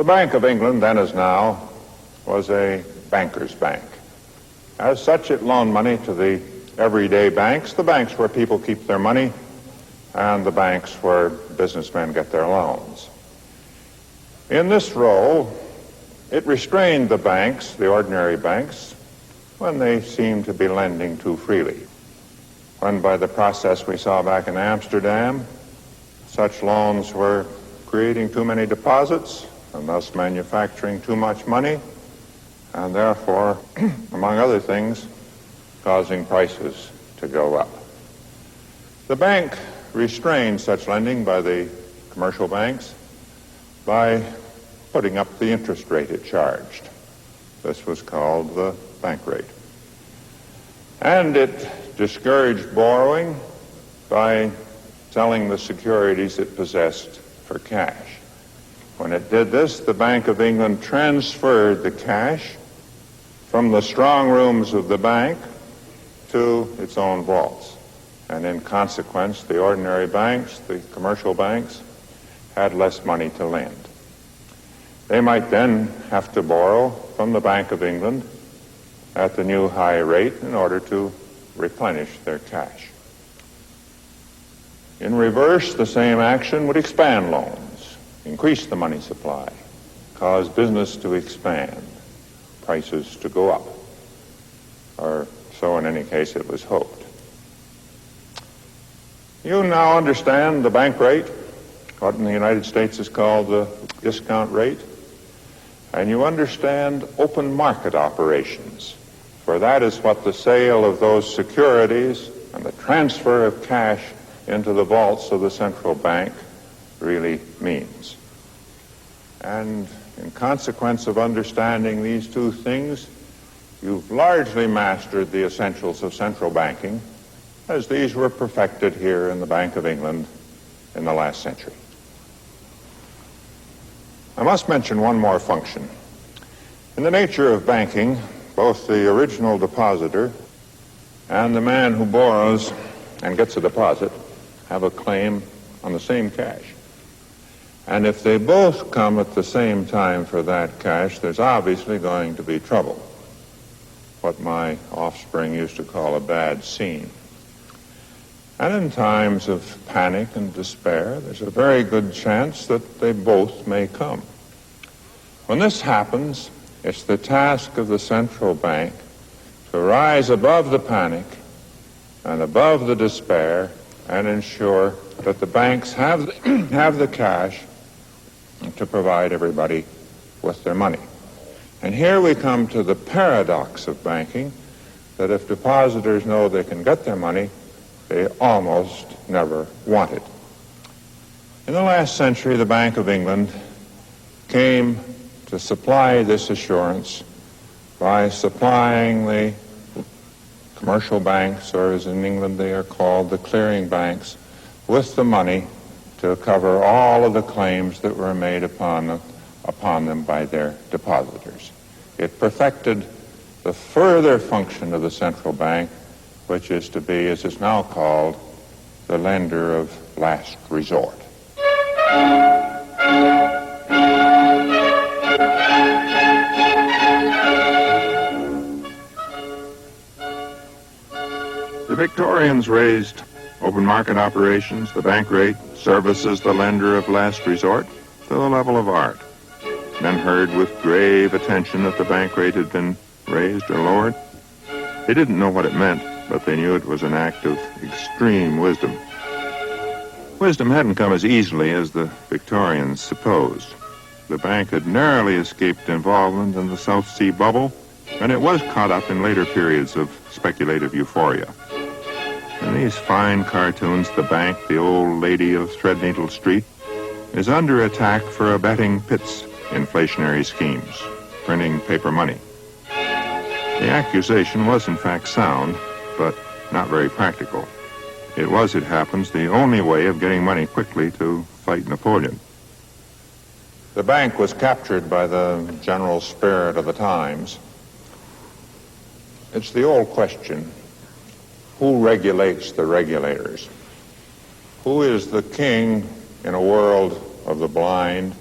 The Bank of England, then as now, was a banker's bank. As such, it loaned money to the everyday banks, the banks where people keep their money, and the banks where businessmen get their loans. In this role, it restrained the banks, the ordinary banks, when they seemed to be lending too freely. When, by the process we saw back in Amsterdam, such loans were creating too many deposits and thus manufacturing too much money, and therefore, among other things, causing prices to go up. The bank restrained such lending by the commercial banks by putting up the interest rate it charged. This was called the bank rate. And it discouraged borrowing by selling the securities it possessed for cash. When it did this, the Bank of England transferred the cash from the strong rooms of the bank to its own vaults. And in consequence, the ordinary banks, the commercial banks, had less money to lend. They might then have to borrow from the Bank of England at the new high rate in order to replenish their cash. In reverse, the same action would expand loans, increase the money supply, cause business to expand, prices to go up, or so in any case it was hoped. You now understand the bank rate, what in the United States is called the discount rate, and you understand open market operations, for that is what the sale of those securities and the transfer of cash into the vaults of the central bank really means. And in consequence of understanding these two things, you've largely mastered the essentials of central banking, as these were perfected here in the Bank of England in the last century. I must mention one more function. In the nature of banking, both the original depositor and the man who borrows and gets a deposit have a claim on the same cash. And if they both come at the same time for that cash, there's obviously going to be trouble, what my offspring used to call a bad scene. And in times of panic and despair, there's a very good chance that they both may come. When this happens, it's the task of the central bank to rise above the panic and above the despair and ensure that the banks have the cash to provide everybody with their money. And here we come to the paradox of banking, that if depositors know they can get their money, they almost never want it. In the last century, the Bank of England came to supply this assurance by supplying the commercial banks, or as in England they are called, the clearing banks, with the money to cover all of the claims that were made upon them by their depositors. It perfected the further function of the central bank, which is to be, as it's now called, the lender of last resort. The Victorians raised open market operations, the bank rate, services, the lender of last resort, to the level of art. Men heard with grave attention that the bank rate had been raised or lowered. They didn't know what it meant, but they knew it was an act of extreme wisdom. Wisdom hadn't come as easily as the Victorians supposed. The bank had narrowly escaped involvement in the South Sea bubble, and it was caught up in later periods of speculative euphoria. In these fine cartoons, the bank, the old lady of Threadneedle Street, is under attack for abetting Pitt's inflationary schemes, printing paper money. The accusation was in fact sound, but not very practical. It was, it happens, the only way of getting money quickly to fight Napoleon. The bank was captured by the general spirit of the times. It's the old question, who regulates the regulators? Who is the king in a world of the blind